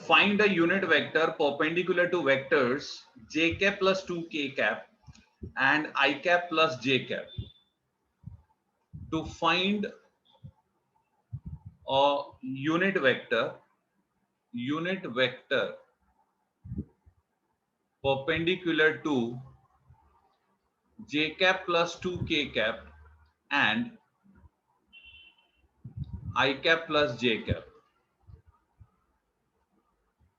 Find a unit vector perpendicular to vectors j cap plus 2k cap and I cap plus j cap. To find a unit vector perpendicular to j cap plus 2k cap and I cap plus j cap.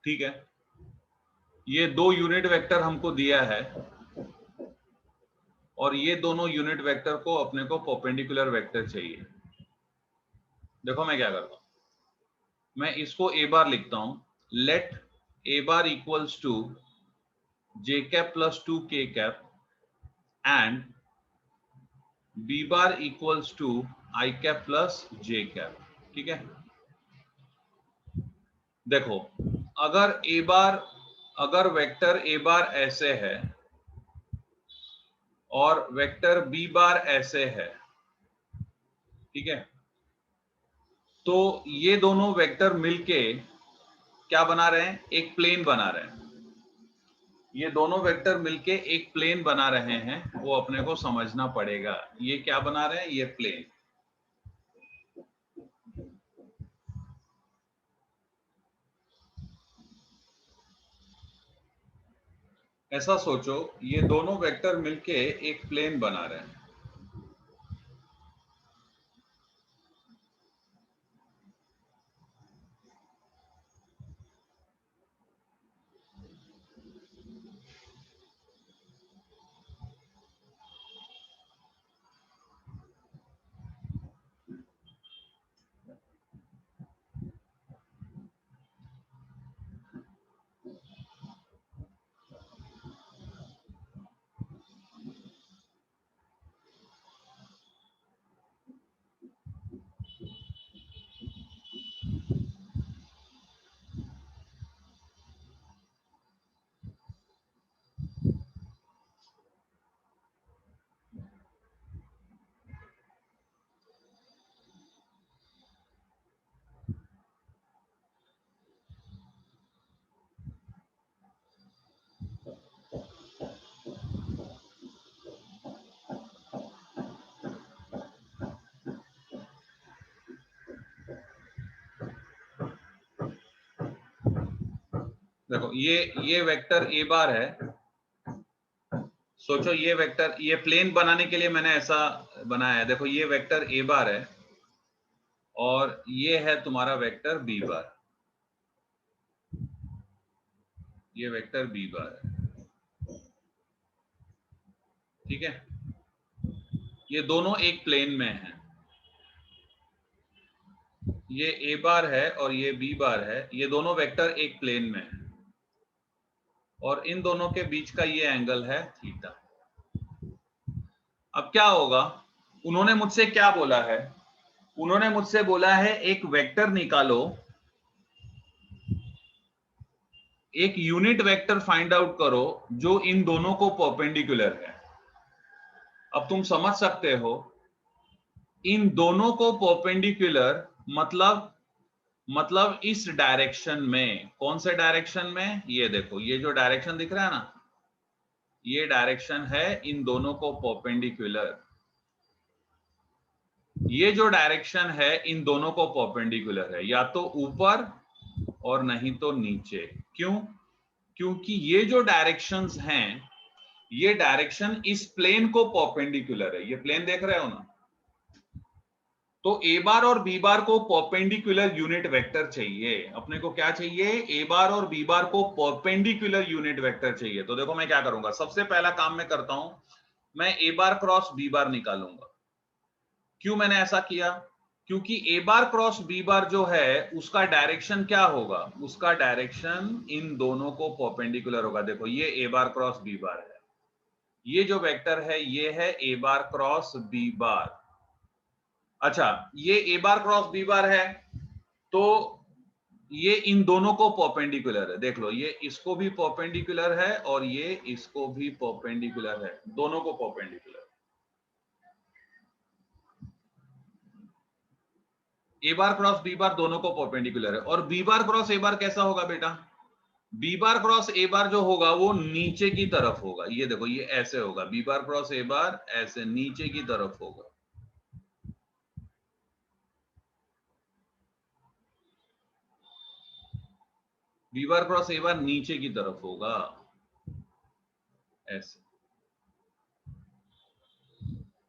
ठीक है, ये दो unit vector हमको दिया है और ये दोनों यूनिट वेक्टर को अपने को परपेंडिकुलर वेक्टर चाहिए। देखो मैं क्या करता हूं, मैं इसको ए बार लिखता हूं, let A bar equals to J cap plus 2k cap and B bar equals to I cap plus J cap. ठीक है, देखो अगर वेक्टर ए बार ऐसे है और वेक्टर बी बार ऐसे है, ठीक है, तो ये दोनों वेक्टर मिलके क्या बना रहे हैं, एक प्लेन बना रहे हैं। ये दोनों वेक्टर मिलके एक प्लेन बना रहे हैं, वो अपने को समझना पड़ेगा। ये क्या बना रहे हैं, ये प्लेन। ऐसा सोचो, ये दोनों वेक्टर मिलके एक प्लेन बना रहे हैं। देखो ये वेक्टर ए बार है। सोचो ये वेक्टर, ये प्लेन बनाने के लिए मैंने ऐसा बनाया है। देखो ये वेक्टर ए बार है और ये है तुम्हारा वेक्टर बी बार। ये वेक्टर बी बार है, ठीक है, ये दोनों एक प्लेन में हैं। ये ए बार है और ये बी बार है, ये दोनों वेक्टर एक प्लेन में हैं और इन दोनों के बीच का ये एंगल है थीटा। अब क्या होगा, उन्होंने मुझसे क्या बोला है, उन्होंने मुझसे बोला है एक वेक्टर निकालो, एक यूनिट वेक्टर फाइंड आउट करो जो इन दोनों को परपेंडिकुलर है। अब तुम समझ सकते हो, इन दोनों को परपेंडिकुलर मतलब इस डायरेक्शन में। कौन से डायरेक्शन में, ये देखो, ये जो डायरेक्शन दिख रहा है ना, ये डायरेक्शन है इन दोनों को परपेंडिकुलर। ये जो डायरेक्शन है इन दोनों को परपेंडिकुलर है, या तो ऊपर और नहीं तो नीचे। क्यों? क्योंकि ये जो डायरेक्शंस हैं, ये डायरेक्शन इस प्लेन को परपेंडिकुलर है। ये प्लेन देख रहे हो ना, तो ए बार और बी बार को परपेंडिकुलर यूनिट वेक्टर चाहिए। अपने को क्या चाहिए, ए बार और बी बार को परपेंडिकुलर यूनिट वेक्टर चाहिए। तो देखो मैं क्या करूंगा, सबसे पहला काम मैं करता हूं, मैं ए बार क्रॉस बी बार निकालूंगा। क्यों मैंने ऐसा किया, क्योंकि ए बार क्रॉस बी बार जो है उसका डायरेक्शन क्या होगा, उसका डायरेक्शन इन दोनों को परपेंडिकुलर होगा। देखो ये A bar cross B bar है, ये जो वेक्टर है ये है ए बार क्रॉस बी बार। अच्छा, ये A bar cross B bar है तो ये इन दोनों को परपेंडिकुलर है। देख लो, ये इसको भी परपेंडिकुलर है और ये इसको भी परपेंडिकुलर है, दोनों को परपेंडिकुलर। ए बार क्रॉस बी बार दोनों को परपेंडिकुलर है। और बी बार क्रॉस ए बार कैसा होगा बेटा? बी बार क्रॉस ए बार जो होगा वो नीचे की तरफ होगा। ये देखो ये ऐसे होगा, बी बार क्रॉस ए बार ऐसे नीचे की तरफ होगा। बी बार क्रॉस ए बार नीचे की तरफ होगा ऐसे।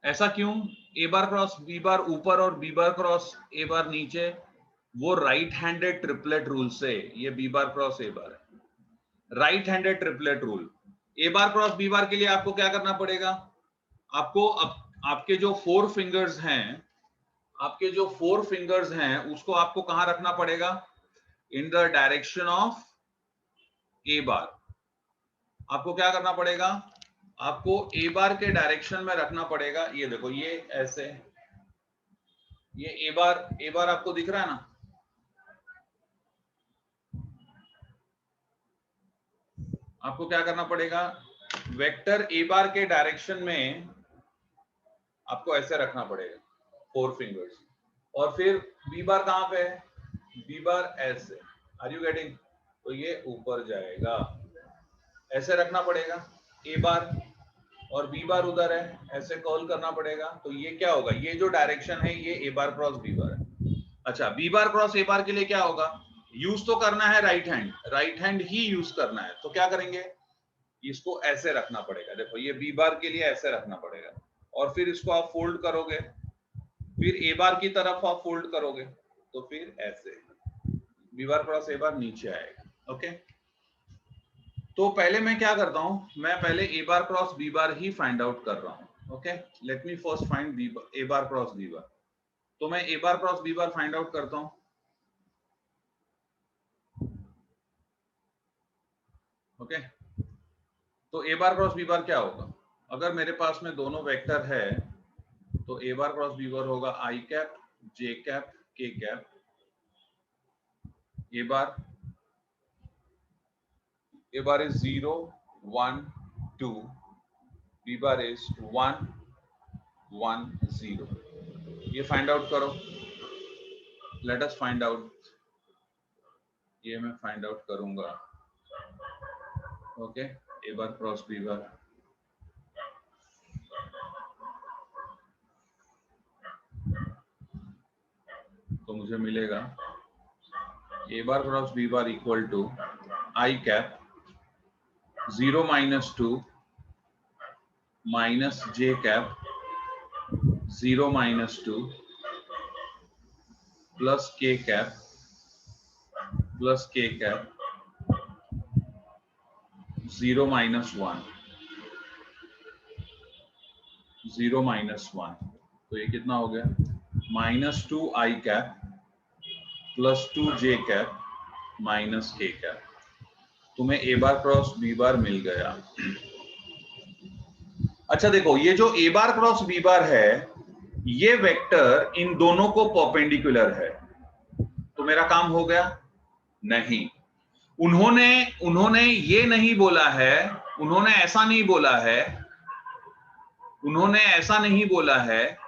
ऐसा क्यों? ए बार क्रॉस बी बार ऊपर और बी बार क्रॉस ए बार नीचे, वो राइट हैंडेड ट्रिपलेट रूल से। ये बी बार क्रॉस ए बार है, राइट हैंडेड ट्रिपलेट रूल। ए बार क्रॉस बी बार के लिए आपको क्या करना पड़ेगा? आपको आपके जो फोर फिंगर्स हैं, आपके जो फोर फिंगर्स हैं उसको आपको कहां रखना पड़ेगा? इन द डायरेक्शन ऑफ ए बार। आपको क्या करना पड़ेगा? आपको ए बार के डायरेक्शन में रखना पड़ेगा। ये देखो ये ऐसे, ये ए बार आपको दिख रहा है ना? आपको क्या करना पड़ेगा? वेक्टर ए बार के डायरेक्शन में आपको ऐसे रखना पड़ेगा, फोर फिंगर्स। और फिर बी बार कहां पे है? बी बार ऐसे। Are you getting? तो ये ऊपर जाएगा, ऐसे रखना पड़ेगा ए बार, और बी बार उधर है, ऐसे कॉल करना पड़ेगा। तो ये क्या होगा? ये जो डायरेक्शन है ये A bar cross B bar है। अच्छा, बी बार क्रॉस ए बार के लिए क्या होगा? यूज तो करना है राइट हैंड, राइट हैंड ही यूज करना है। तो क्या करेंगे? इसको ऐसे रखना पड़ेगा। देखो ये बी बार के लिए ऐसे रखना पड़ेगा, और फिर इसको आप फोल्ड करोगे, फिर ए बार की तरफ आप फोल्ड करोगे, तो फिर ऐसे बी बार क्रॉस ए बार नीचे आएगा। ओके, तो पहले मैं क्या करता हूं? मैं पहले A bar cross B bar ही फाइंड आउट कर रहा हूं। Okay, let me first find A bar cross B bar. तो मैं A bar cross B bar find out करता हूं। ओके, तो ए बार क्रॉस बी बार क्या होगा? अगर मेरे पास में दोनों वेक्टर है तो ए बार क्रॉस बी बार होगा I cap J cap K cap. A bar is 0 1 2, B bar is 1 1 0। ये फाइंड आउट करो, लेट अस फाइंड आउट। ये मैं फाइंड आउट करूंगा। Okay, A bar cross B bar. तो मुझे मिलेगा A bar cross B bar equal to I cap 0 - 2 minus J cap 0 - 2 plus K cap plus K cap 0 - 1 0 - 1। तो ये कितना हो गया? -2 आई कैप प्लस 2 जे कैप माइनस के कैप। तुम्हें ए बार क्रॉस बी बार मिल गया। अच्छा देखो, ये जो ए बार क्रॉस बी बार है, ये वेक्टर इन दोनों को परपेंडिकुलर है। तो मेरा काम हो गया? नहीं, उन्होंने उन्होंने ये नहीं बोला है, उन्होंने ऐसा नहीं बोला है, उन्होंने ऐसा नहीं बोला है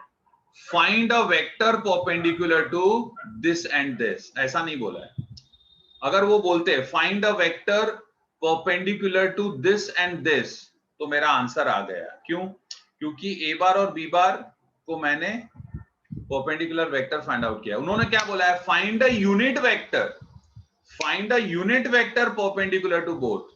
find a vector perpendicular to this and this, ऐसा नहीं बोला है। अगर वो बोलते find a vector perpendicular to this and this, तो मेरा आंसर आ गया। क्यों? क्योंकि ए बार और बी बार को मैंने परपेंडिकुलर वेक्टर फाइंड आउट किया। उन्होंने क्या बोला है? Find a unit vector, find a unit vector perpendicular to both.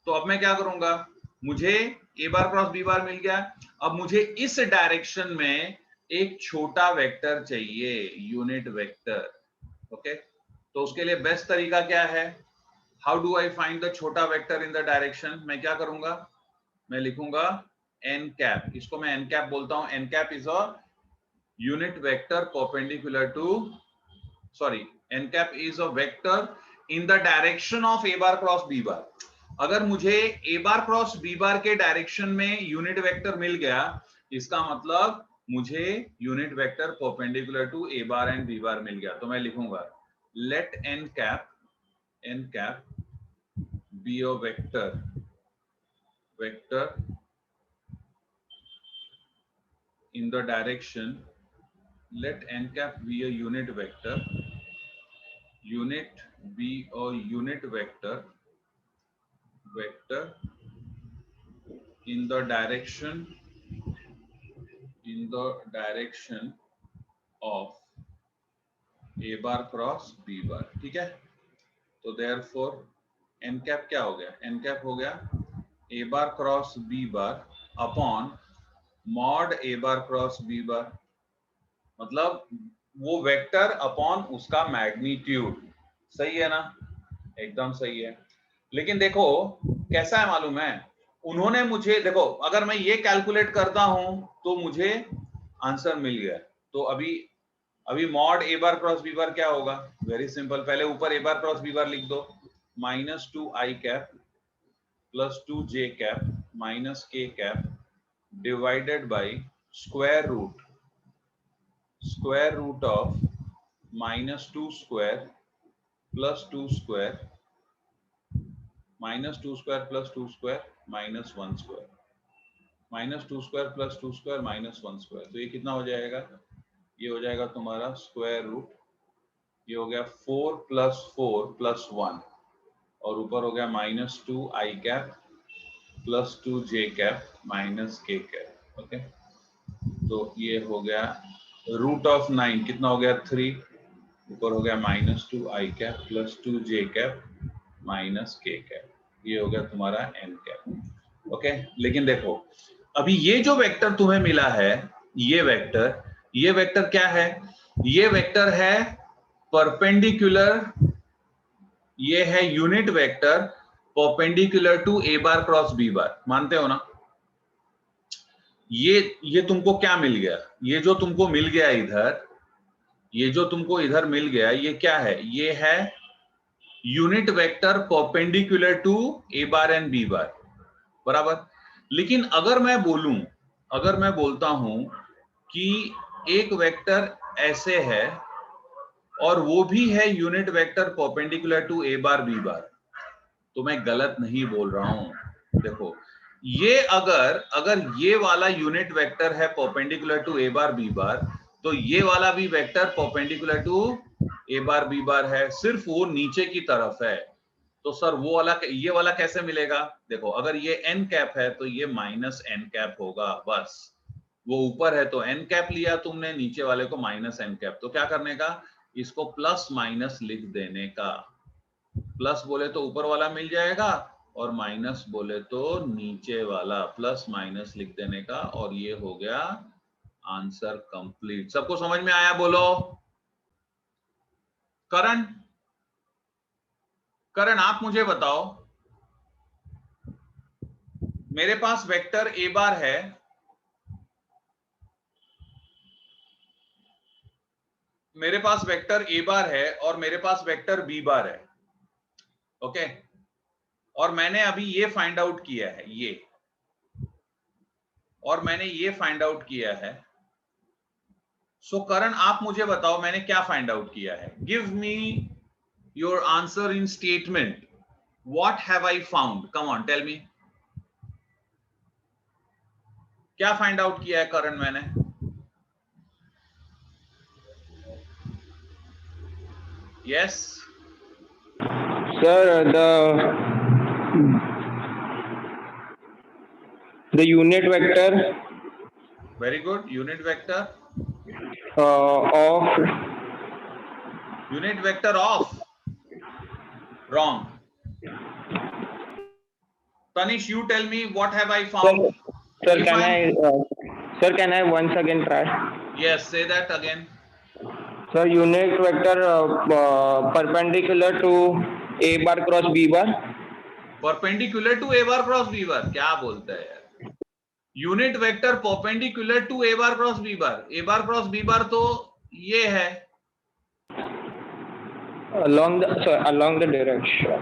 तो अब मैं क्या करूंगा? मुझे ए बार क्रॉस बी बार मिल गया, अब मुझे इस डायरेक्शन में एक छोटा वेक्टर चाहिए, यूनिट वेक्टर। ओके, तो उसके लिए बेस्ट तरीका क्या है? How do I find the छोटा वेक्टर इन द डायरेक्शन? मैं क्या करूंगा? मैं लिखूंगा एन कैप, इसको मैं एन कैप बोलता हूं। N cap is a unit vector perpendicular to, sorry, N cap is a vector in the direction of A bar cross B bar. अगर मुझे ए बार क्रॉस बी बार के डायरेक्शन में unit vector मिल गया, इसका मतलब मुझे unit vector perpendicular to A bar and B bar मिल गया। तो मैं लिखूंगा let N cap be a vector in the direction let n cap be a unit vector, unit be a unit vector in the direction of a bar cross b bar. ठीक है, तो therefore n cap क्या हो गया, n cap हो गया a bar cross b bar upon mod a bar cross b bar, मतलब वो वेक्टर अपॉन उसका मैग्नीट्यूड. सही है ना, एकदम सही है. लेकिन देखो कैसा है मालूम है, उन्होंने मुझे, देखो अगर मैं ये कैलकुलेट करता हूं तो मुझे आंसर मिल गया. तो अभी mod A bar cross B bar क्या होगा, वेरी सिंपल, पहले ऊपर ए बार क्रॉस बी बार लिख दो, -2i cap plus 2j cap minus k cap divided by square root of -2 square plus 2 square -2 square plus 2 square minus 1 square, -2 square plus 2 square minus 1 square. तो ये कितना हो जाएगा, ये हो जाएगा तुम्हारा स्क्वायर रूट, ये हो गया 4 प्लस 4 प्लस 1 और ऊपर हो गया -2i cap plus 2j cap minus k cap. Okay, तो ये हो गया रूट ऑफ 9 कितना हो गया 3, ऊपर हो गया -2i cap plus 2j cap minus k cap, ये हो गया तुम्हारा n कैप. ओके, लेकिन देखो अभी ये जो वेक्टर तुम्हें मिला है, ये वेक्टर क्या है, ये वेक्टर है परपेंडिकुलर, ये है unit vector perpendicular to A bar cross B bar. मानते हो ना, ये तुमको क्या मिल गया, ये जो तुमको मिल गया इधर, ये जो तुमको इधर मिल गया, ये क्या है, ये है unit vector perpendicular to A bar and B bar, बराबर. लेकिन अगर मैं बोलता हूं कि एक वेक्टर ऐसे है और वो भी है unit vector perpendicular to A bar B bar, तो मैं गलत नहीं बोल रहा हूं. देखो ये अगर ये वाला यूनिट वेक्टर है perpendicular to A bar B bar, तो ये वाला भी vector perpendicular to A bar B bar है, सिर्फ वो नीचे की तरफ है. तो सर वो वाला, ये वाला कैसे मिलेगा, देखो अगर ये n कैप है तो ये माइनस n कैप होगा, बस. वो ऊपर है तो n कैप लिया तुमने, नीचे वाले को माइनस n कैप. तो क्या करने का, इसको प्लस माइनस लिख देने का. प्लस बोले तो ऊपर वाला मिल जाएगा और माइनस बोले तो नीचे वाला, प्लस माइनस लिख देने का, और ये हो गया आंसर कंप्लीट. सबको समझ में आया, बोलो. करण आप मुझे बताओ, मेरे पास वेक्टर ए बार है, मेरे पास वेक्टर ए बार है और मेरे पास वेक्टर बी बार है. ओके, और मैंने अभी ये फाइंड आउट किया है, और मैंने ये फाइंड आउट किया है. सो करण आप मुझे बताओ मैंने क्या फाइंड आउट किया है. Give me your answer in statement. What have I found, come on tell me. क्या फाइंड आउट किया है करण मैंने? Yes Sir, the unit vector very good. Unit vector of unit vector of, wrong. Tanish, you tell me what have I found. sir, If can I once again try? Yes, say that again. Sir, unit vector perpendicular to a bar cross b bar. Perpendicular to a bar cross b bar, क्या बोलता है यार. Unit vector perpendicular to A bar cross B bar, A bar cross B bar तो ये है, along the direction.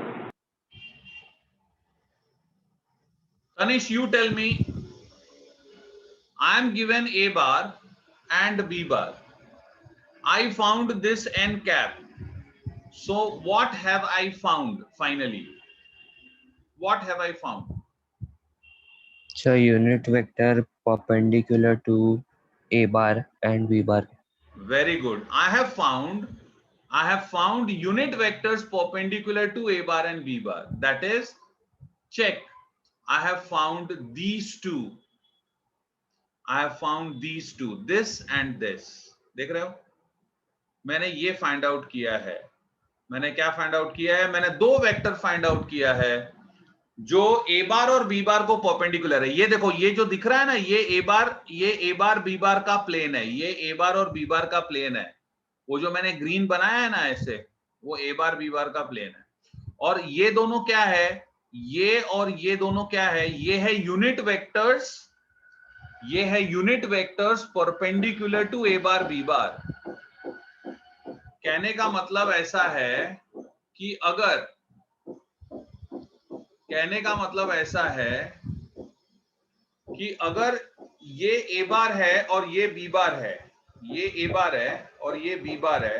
Tanish, you tell me. I am given a bar and b bar. I found this n cap. So what have I found finally? What have I found? So unit vector perpendicular to a bar and b bar. Very good. I have found unit vectors perpendicular to A bar and B bar. That is, check. I have found these two. I have found these two, this and this. देख रहे हो? मैंने ये find out किया है. मैंने क्या find out किया है? मैंने दो वेक्टर फाइंड आउट किया है जो ए बार और बी बार को परपेंडिकुलर है. ये देखो, ये जो दिख रहा है ना, ये ए बार बी बार का प्लेन है. ये ए बार और बी बार का प्लेन है. वो जो मैंने ग्रीन बनाया है ना ऐसे, वो ए बार बी बार का प्लेन है. और ये दोनों क्या है? ये और ये दोनों क्या है? ये है यूनिट वेक्टर्स. ये है unit vectors perpendicular to A bar B bar. कहने का मतलब ऐसा है कि अगर ये ए बार है और ये बी बार है, ये ए बार है और ये बी बार है,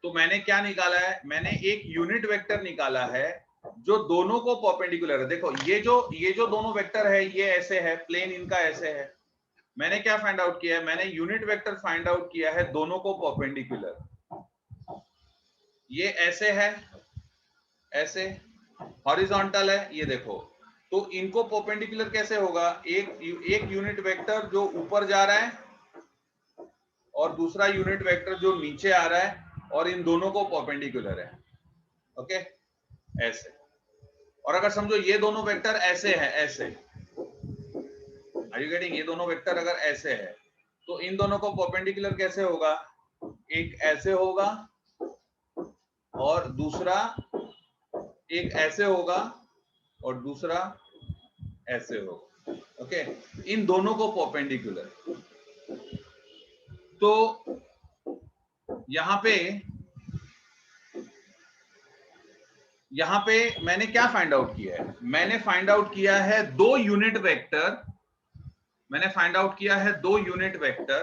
तो मैंने क्या निकाला है? मैंने एक यूनिट वेक्टर निकाला है जो दोनों को परपेंडिकुलर है. देखो, ये जो दोनों वेक्टर है, ये ऐसे है, प्लेन इनका ऐसे है. मैंने क्या फाइंड आउट किया है? मैंने यूनिट वेक्टर फाइंड आउट किया है दोनों को परपेंडिकुलर. ये ऐसे है, ऐसे हॉरिजॉन्टल है, ये देखो. तो इनको परपेंडिकुलर कैसे होगा? एक यूनिट वेक्टर जो ऊपर जा रहा है और दूसरा यूनिट वेक्टर जो नीचे आ रहा है, और इन दोनों को परपेंडिकुलर है. ओके, ऐसे. और अगर समझो ये दोनों वेक्टर ऐसे है, ऐसे, आर यू गेटिंग? ये दोनों वेक्टर अगर ऐसे है, तो इन दोनों को परपेंडिकुलर कैसे होगा? एक ऐसे होगा और दूसरा एक ऐसे होगा और दूसरा ऐसे होगा. ओके, इन दोनों को परपेंडिकुलर. तो यहां पे मैंने क्या फाइंड आउट किया है? मैंने फाइंड आउट किया है दो यूनिट वेक्टर. मैंने फाइंड आउट किया है दो unit vector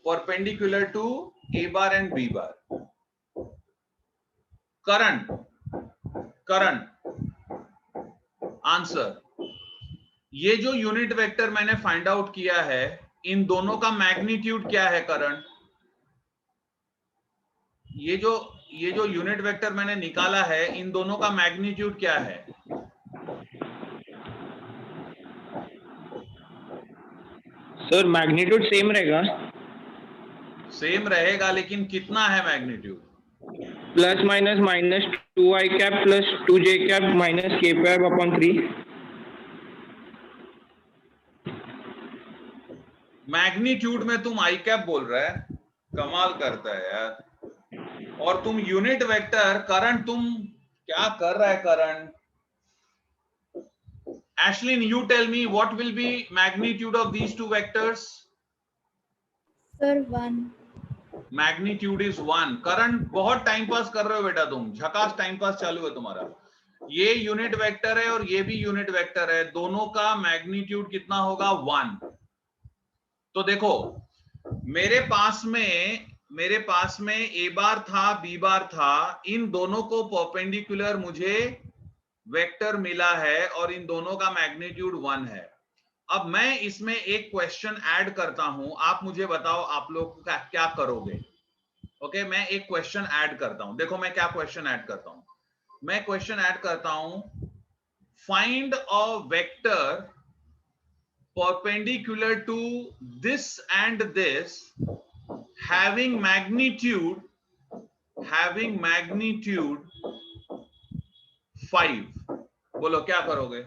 perpendicular to A bar and B bar. Correct answer. ये जो यूनिट वेक्टर मैंने फाइंड आउट किया है, इन दोनों का मैग्नीट्यूड क्या है? करंट. ये जो यूनिट वेक्टर मैंने निकाला है, इन दोनों का मैग्नीट्यूड क्या है? सर मैग्नीट्यूड सेम रहेगा. सेम रहेगा, लेकिन कितना है magnitude? Plus minus minus 2i cap plus 2j cap minus k cap upon 3. Magnitude में तुम आई कैप बोल रहा है. कमाल करता है यार. और तुम यूनिट वेक्टर करंट, तुम क्या कर रहा है? Current. Ashlyn, you tell me what will be magnitude of these two vectors? Sir, 1. Magnitude is 1. Current, बहुत टाइम पास कर रहे हो बेटा तुम. झकास टाइम पास चालू है तुम्हारा. ये यूनिट वेक्टर है और ये भी यूनिट वेक्टर है. दोनों का मैग्नीट्यूड कितना होगा? 1. तो देखो, मेरे पास में ए बार था, बी बार था. इन दोनों को परपेंडिकुलर मुझे वेक्टर मिला है और इन दोनों का मैग्नीट्यूड 1 है. अब मैं इसमें एक क्वेश्चन ऐड करता हूं. आप मुझे बताओ आप लोग क्या करोगे? ओके, मैं एक क्वेश्चन ऐड करता हूं. देखो मैं क्या क्वेश्चन ऐड करता हूं. मैं क्वेश्चन ऐड करता हूं, find a vector perpendicular to this and this having magnitude 5. बोलो क्या करोगे?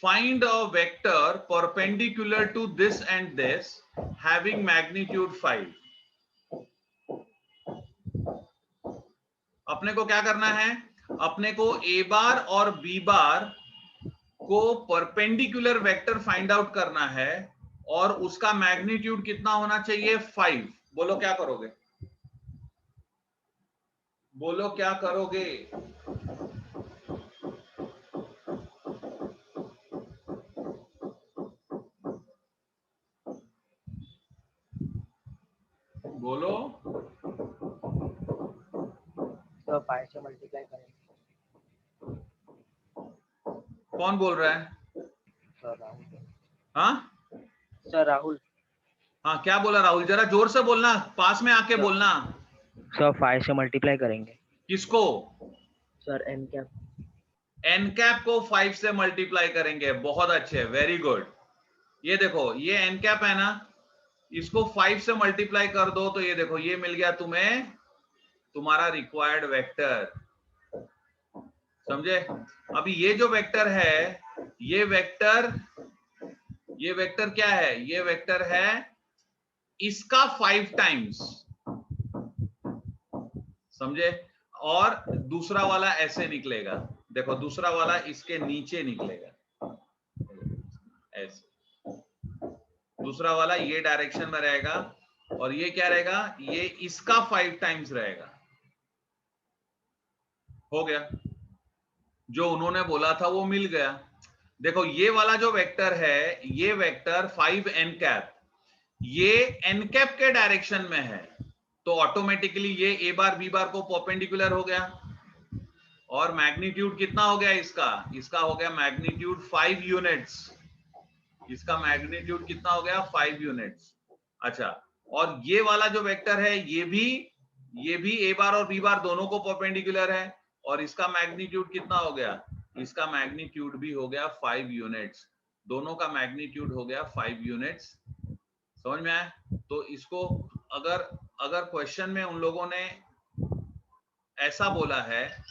Find a vector perpendicular to this and this having magnitude 5. अपने को क्या करना है? अपने को ए बार और बी बार को परपेंडिकुलर वेक्टर फाइंड आउट करना है और उसका मैग्नीट्यूड कितना होना चाहिए? 5. बोलो क्या करोगे? बोलो. तो 5 से मल्टीप्लाई करेंगे. कौन बोल रहा है? सर राहुल. हाँ सर राहुल। हाँ, क्या बोला राहुल? जरा जोर से बोलना, पास में आके बोलना। सर 5 से मल्टीप्लाई करेंगे। किसको? Sir N cap. N cap को 5 से मल्टीप्लाई करेंगे। बहुत अच्छे, वेरी गुड। ये देखो, ये एन कैप है ना, इसको 5 से मल्टीप्लाई कर दो तो ये देखो, ये मिल गया तुम्हें तुम्हारा रिक्वायर्ड वेक्टर। समझे? अभी ये जो वेक्टर है, ये वेक्टर क्या है? ये वेक्टर है इसका 5 टाइम्स। समझे? और दूसरा वाला ऐसे निकलेगा, देखो दूसरा वाला इसके नीचे निकलेगा ऐसे। दूसरा वाला ये डायरेक्शन में रहेगा और ये क्या रहेगा? ये इसका 5 टाइम्स रहेगा। हो गया, जो उन्होंने बोला था वो मिल गया। देखो ये वाला जो वेक्टर है, ये वेक्टर 5 एन कैप, ये एन कैप के डायरेक्शन में है, तो ऑटोमेटिकली ये ए बार बी बार को परपेंडिकुलर हो गया। और मैग्नीट्यूड कितना हो गया इसका? इसका हो गया मैग्नीट्यूड 5 यूनिट्स। इसका मैग्नीट्यूड कितना हो गया? 5 यूनिट्स। अच्छा, और ये वाला जो वेक्टर है, ये भी ए बार और बी बार दोनों को परपेंडिकुलर है, और इसका मैग्नीट्यूड कितना हो गया? इसका मैग्नीट्यूड भी हो गया 5 यूनिट्स। दोनों का मैग्नीट्यूड हो गया 5 यूनिट्स। समझ में आया? तो इसको अगर क्वेश्चन में उन लोगों ने ऐसा बोला है,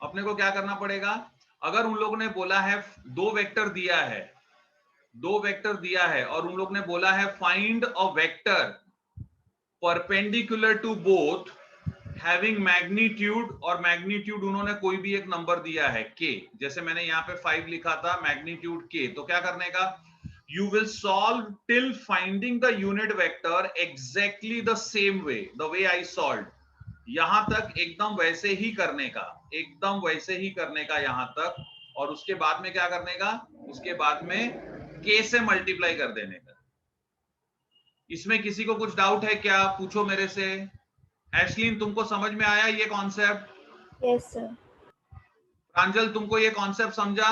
अपने को क्या करना पड़ेगा? अगर उन लोगों ने बोला है दो वेक्टर दिया है और उन लोगों ने बोला है find a vector perpendicular to both having magnitude, और मैग्नीट्यूड उन्होंने कोई भी एक नंबर दिया है k, जैसे मैंने यहाँ पे 5 लिखा था, मैग्नीट्यूड k, तो क्या करने का? You will solve till finding the unit vector exactly the same way, the way I solved. यहां तक एकदम वैसे ही करने का, यहां तक। और उसके बाद में क्या करने का? उसके बाद में k से मल्टीप्लाई कर देने का। इसमें किसी को कुछ डाउट है क्या? पूछो मेरे से। एशलिन, तुमको समझ में आया ये कॉन्सेप्ट? Yes, sir. प्रांजल, तुमको ये कॉन्सेप्ट समझा?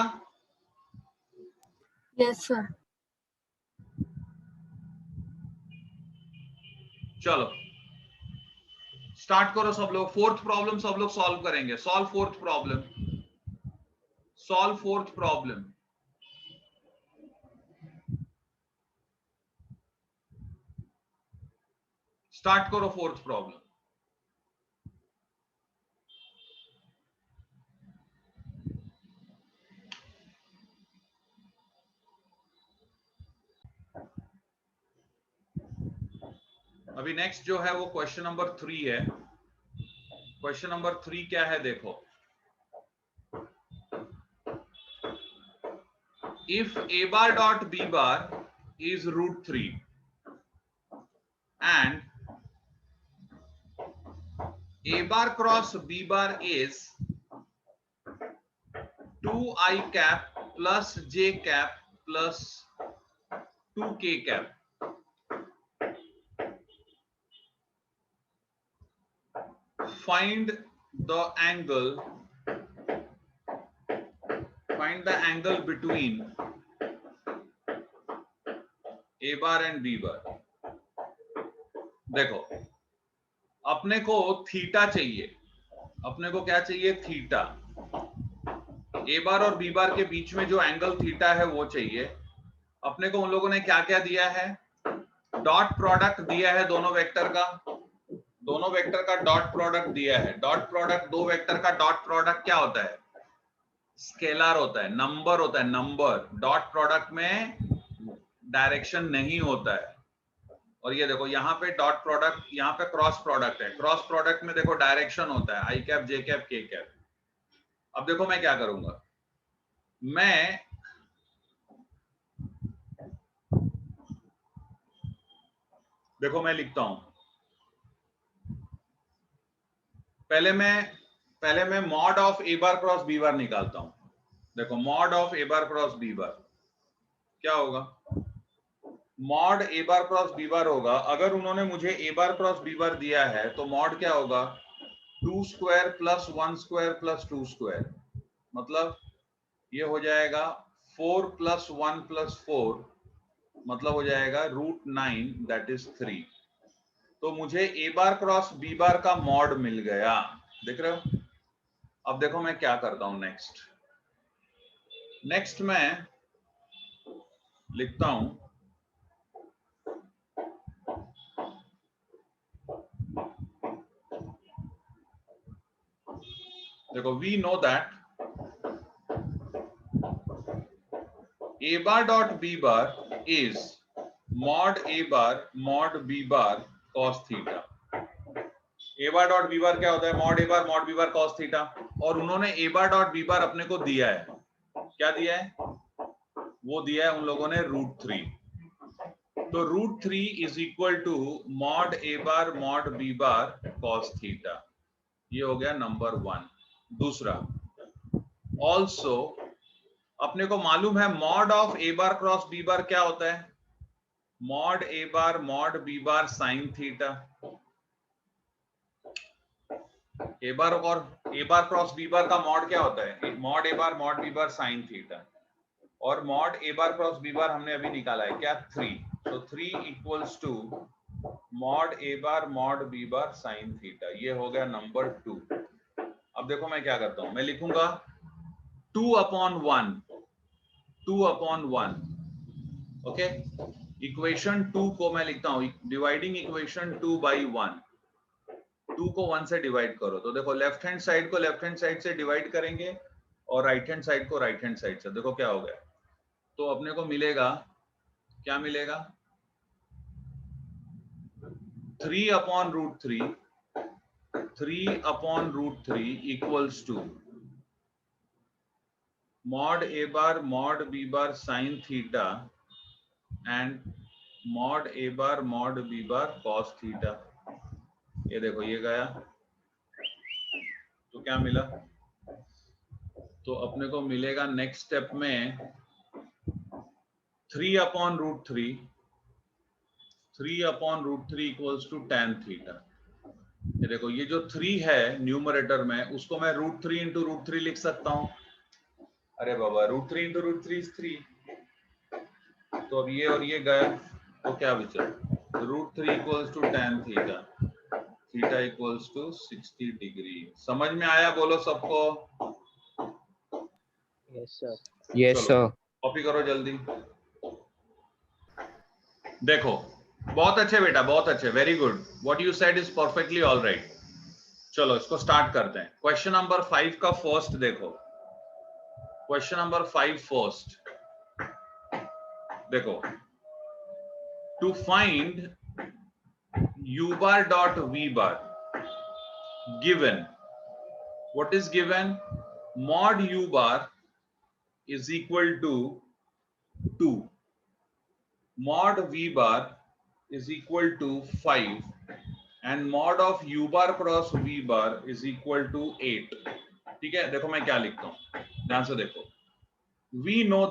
Yes, sir. चलो स्टार्ट करो सब लोग। फोर्थ प्रॉब्लम सब लोग सॉल्व करेंगे। Solve fourth problem. स्टार्ट करो फोर्थ प्रॉब्लम। अभी नेक्स्ट जो है वो क्वेश्चन नंबर 3 है। क्वेश्चन नंबर 3 क्या है? देखो, if a bar dot b bar is √3 and a bar cross b bar is 2i cap plus j cap plus 2k cap, find the angle between a bar and b bar। देखो, अपने को theta चाहिए। अपने को क्या चाहिए? Theta. A bar और B bar के बीच में जो एंगल थीटा है वो चाहिए। अपने को उन लोगों ने क्या क्या दिया है, डॉट प्रोडक्ट दिया है दोनों वेक्टर का, दोनों वेक्टर का डॉट प्रोडक्ट दिया है। डॉट प्रोडक्ट, दो वेक्टर का डॉट प्रोडक्ट क्या होता है, स्केलर होता है, नंबर होता है, नंबर। डॉट प्रोडक्ट में डायरेक्शन नहीं होता है। और ये देखो यहाँ पे डॉट प्रोडक्ट, यहाँ पे क्रॉस प्रोडक्ट है, क्रॉस प्रोडक्ट में देखो डायरेक्शन होता है, I cap, J cap, K cap. अब देखो मैं क्या करूंगा, मैं देखो मैं लिखता हूं, पहले मैं mod of A bar cross B bar निकालता हूं। देखो mod of A bar cross B bar क्या होगा, mod A bar cross B bar होगा, अगर उन्होंने मुझे ए बार क्रॉस बी बार दिया है तो मॉड क्या होगा, 2 square plus 1 square plus 2 square, मतलब ये हो जाएगा 4 प्लस 1 प्लस 4, मतलब हो जाएगा √9, दैट इज 3। तो मुझे ए बार क्रॉस बी बार का मॉड मिल गया, देख रहे हो। अब देखो मैं क्या करता हूं, नेक्स्ट मैं लिखता हूं, देखो we know that A bar dot B bar is mod A bar mod B bar cos theta. A bar dot B bar क्या होता है, mod A bar mod B bar cos theta. और उन्होंने ए bar dot B बार अपने को दिया है, क्या दिया है, वो दिया है उन लोगों ने √3। तो √3 is equal to mod A bar mod B bar cos theta. ये हो गया नंबर 1। दूसरा, ऑल्सो अपने को मालूम है mod of A bar cross B bar क्या होता है, mod A bar mod B bar sine theta. A bar और ए बार क्रॉस बी बार का मॉड क्या होता है, mod A bar mod B bar sine theta. और mod A bar cross B bar हमने अभी निकाला है क्या, 3। तो 3 equals to mod A bar mod B bar sine theta. ये हो गया नंबर 2। अब देखो मैं क्या करता हूं, मैं लिखूंगा 2/1, 2/1, ओके। इक्वेशन 2 को मैं लिखता हूं, डिवाइडिंग इक्वेशन 2/1, 2 को 1 से डिवाइड करो। तो देखो लेफ्ट हैंड साइड को लेफ्ट हैंड साइड से डिवाइड करेंगे और राइट हैंड साइड को राइट हैंड साइड से। देखो क्या हो गया, तो अपने को मिलेगा, क्या मिलेगा, 3/√3, 3/√3 equals to mod A bar mod B bar sine theta and mod A bar mod B bar cos theta. ये देखो ये गया, तो क्या मिला, तो अपने को मिलेगा नेक्स्ट स्टेप में 3/√3, 3/√3 इक्वल्स टू tan थीटा। ये देखो ये जो 3 है न्यूमरेटर में, उसको मैं √3 इंटू √3 लिख सकता हूं। अरे बाबा, √3 इंटू √3 इज 3। तो अब ये और ये गया, तो क्या बचा, √3 equals to tan theta, theta equals to 60 degree. समझ में आया, बोलो सबको। Yes sir. Yes, चलो sir. कॉपी करो जल्दी। देखो बहुत अच्छे बेटा, बहुत अच्छे, very good, what you said is perfectly all right. चलो इसको स्टार्ट करते हैं। क्वेश्चन नंबर 5 का फर्स्ट देखो, क्वेश्चन नंबर 5 फर्स्ट देखो, to find u bar dot v bar given, what is given, mod u bar is equal to 2, mod v bar is equal to 5 and mod of u bar cross v bar is equal to 8। ठीक है, देखो मैं क्या लिखता हूं, ध्यान से देखो। we know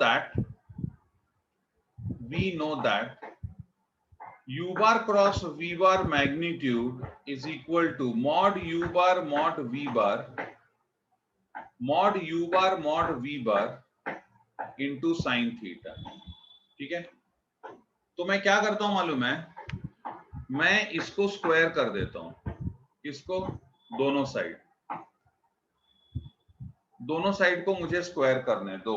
that u bar cross v bar magnitude is equal to mod u bar mod v bar mod u bar mod v bar into sin theta. ठीक है, तो मैं क्या करता हूं मालूम है, मैं इसको स्क्वायर कर देता हूं, इसको दोनों साइड को मुझे स्क्वायर करने दो।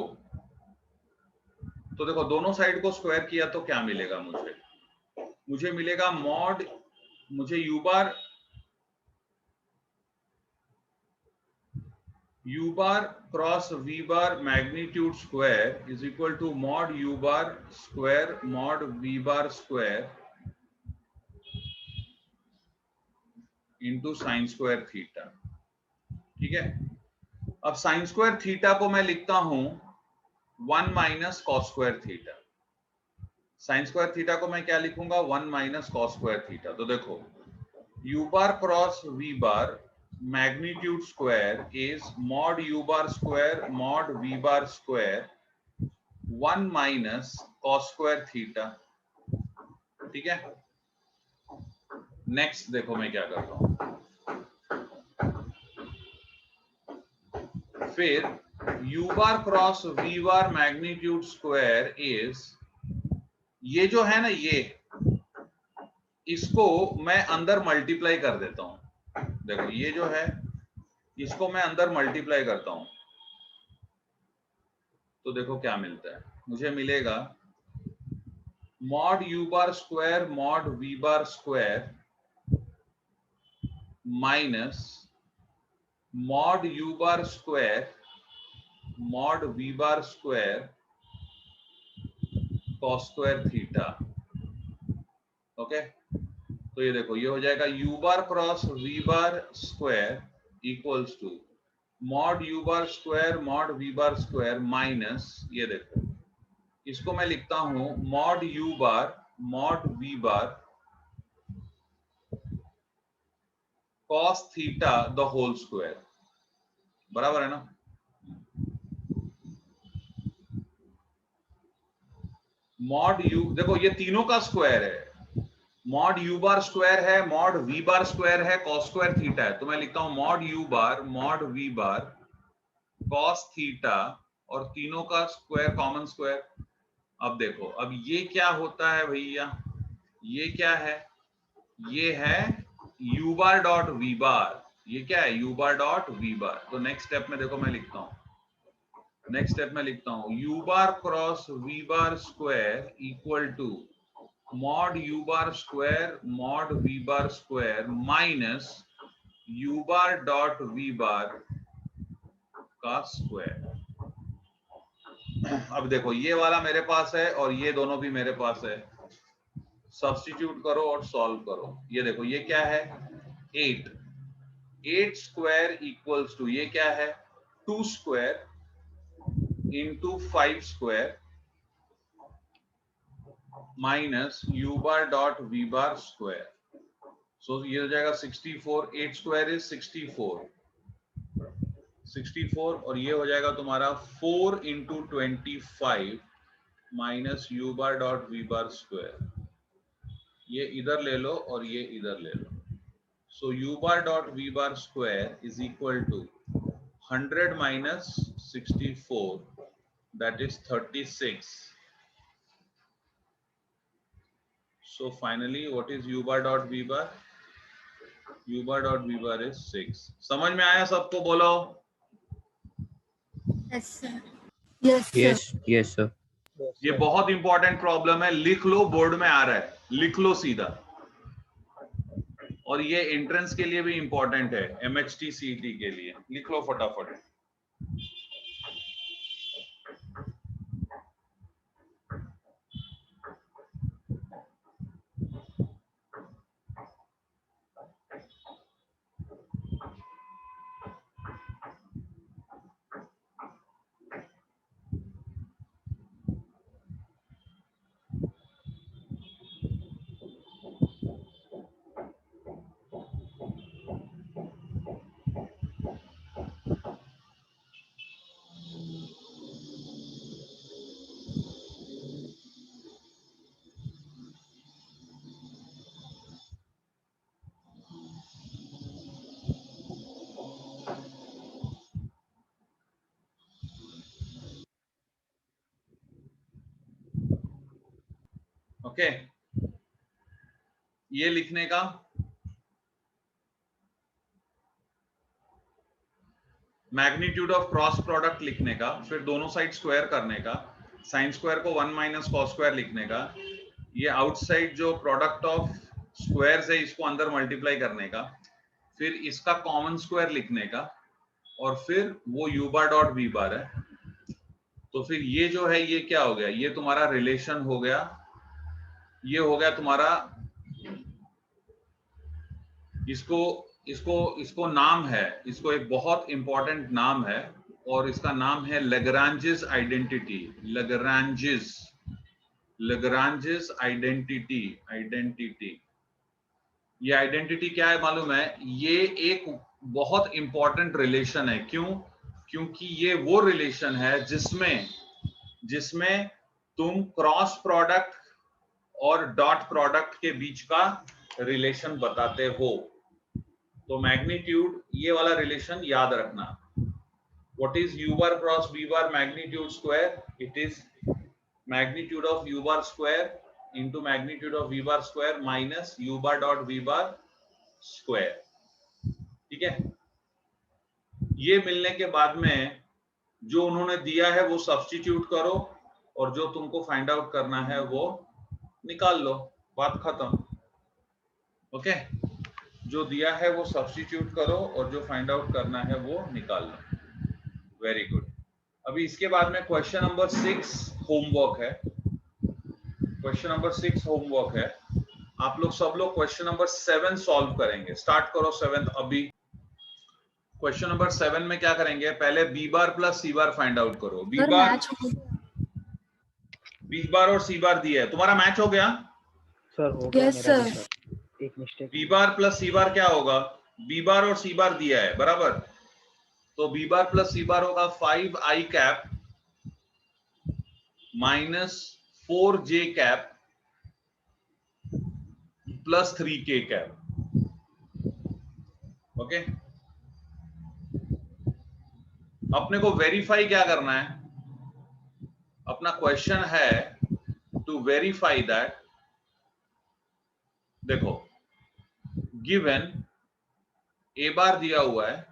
तो देखो दोनों साइड को स्क्वायर किया तो क्या मिलेगा मुझे मिलेगा मॉड, मुझे u bar cross v bar magnitude square is equal to mod u bar square mod v bar square into sine square theta. ठीक है, अब साइन स्क्वायर थीटा को मैं लिखता हूं 1 minus cos square theta. Sign square theta को मैं क्या लिखूंगा 1 माइनस कॉस स्क्वायर थीटा। तो देखो u bar cross v bar magnitude square is mod u bar square mod v bar square 1 minus cos square theta. ठीक है, next देखो मैं क्या करता हूं, फिर u bar cross v bar magnitude square is, ये जो है ना ये, इसको मैं अंदर मल्टीप्लाई कर देता हूं। देखो ये जो है इसको मैं अंदर मल्टीप्लाई करता हूं तो देखो क्या मिलता है, मुझे मिलेगा mod u bar square mod v bar square minus mod u bar square mod v bar square cos square theta. Okay, तो ये देखो ये हो जाएगा u bar cross v bar square equals to mod u bar square mod v bar square minus, ये देखो इसको मैं लिखता हूं mod u bar mod v bar cos theta the whole square. बराबर है ना, मॉड u, देखो ये तीनों का स्क्वायर है, मॉड u बार स्क्वायर है मॉड v बार स्क्वायर है कॉस स्क्वायर थीटा है। तो मैं लिखता हूं mod u bar mod v bar cos theta और तीनों का स्क्वायर कॉमन स्क्वायर। अब देखो अब ये क्या होता है भैया, ये क्या है, ये है u बार डॉट v बार, ये क्या है u बार डॉट v बार। तो नेक्स्ट स्टेप में देखो मैं लिखता हूं, नेक्स्ट स्टेप में लिखता हूं u bar cross v bar square equal to mod u bar square mod v bar square minus u bar dot v bar का स्क्वायर। अब देखो ये वाला मेरे पास है और ये दोनों भी मेरे पास है, सब्स्टिट्यूट करो और सॉल्व करो। ये देखो ये क्या है 8, 8 स्क्वायर इक्वल्स टू ये क्या है 2 square into 5 square minus u bar dot v bar square. सो ये हो जाएगा 64, 8 स्क्वायर इज 64 और ये हो जाएगा तुम्हारा 4 into 25 minus u bar dot v bar square. ये इधर ले लो और ये इधर ले लो। So u bar dot v bar square is equal to 100 minus 64 that is 36. So finally what is u bar dot v bar? u bar dot v bar is 6. समझ में आया सबको, बोलो Yes, sir. Yes, sir. Yes, sir. ये बहुत important problem है, लिख लो, board में आ रहा है, लिख लो सीधा। और ये एंट्रेंस के लिए भी इंपॉर्टेंट है, MHT CET के लिए, लिख लो फटाफट। ओके, ये लिखने का मैग्नीट्यूड ऑफ क्रॉस प्रोडक्ट लिखने का, फिर दोनों साइड स्क्वायर करने का, साइन स्क्वायर को 1 माइनस कॉस स्क्वायर लिखने का, ये आउटसाइड जो प्रोडक्ट ऑफ स्क्वायर्स है इसको अंदर मल्टीप्लाई करने का, फिर इसका कॉमन स्क्वायर लिखने का, और फिर वो u बार डॉट v बार है। तो फिर ये जो है ये क्या हो गया, ये तुम्हारा रिलेशन हो गया, ये हो गया तुम्हारा, इसको इसको इसको नाम है, इसको एक बहुत इंपॉर्टेंट नाम है और इसका नाम है लैग्रांजेस आइडेंटिटी। Lagrange's identity. ये आइडेंटिटी क्या है मालूम है, ये एक बहुत इंपॉर्टेंट रिलेशन है। क्यों? क्योंकि ये वो रिलेशन है जिसमें तुम क्रॉस प्रोडक्ट और डॉट प्रोडक्ट के बीच का रिलेशन बताते हो। तो मैग्नीट्यूड, ये वाला रिलेशन याद रखना। What is u bar cross v bar magnitude square? It is magnitude of u bar square into magnitude of v bar square minus u bar dot v bar square। ठीक है, ये मिलने के बाद में जो उन्होंने दिया है वो सब्स्टिट्यूट करो और जो तुमको फाइंड आउट करना है वो निकाल लो, बात खत्म। ओके, जो दिया है वो सब्स्टिट्यूट करो और जो फाइंड आउट करना है वो निकाल लो। Very good. अभी इसके बाद में क्वेश्चन नंबर 6 होमवर्क है। क्वेश्चन नंबर 6 होमवर्क है। आप लोग सब लोग क्वेश्चन नंबर 7 सॉल्व करेंगे। स्टार्ट करो 7th अभी। क्वेश्चन नंबर 7 में क्या करेंगे, पहले बी बार प्लस सी बार फाइंड आउट करो। बी बार और सी बार दिया है, तुम्हारा मैच हो गया सर? हो गया Yes, मेरा भी sir. सर, एक mistake. B bar plus C बार क्या होगा, बी बार और सी बार दिया है बराबर, तो बी बार प्लस सी बार होगा 5i cap minus 4j cap plus 3k cap. Okay, अपने को वेरीफाई क्या करना है, अपना क्वेश्चन है टू वेरीफाई दैट, देखो गिवन ए बार दिया हुआ है,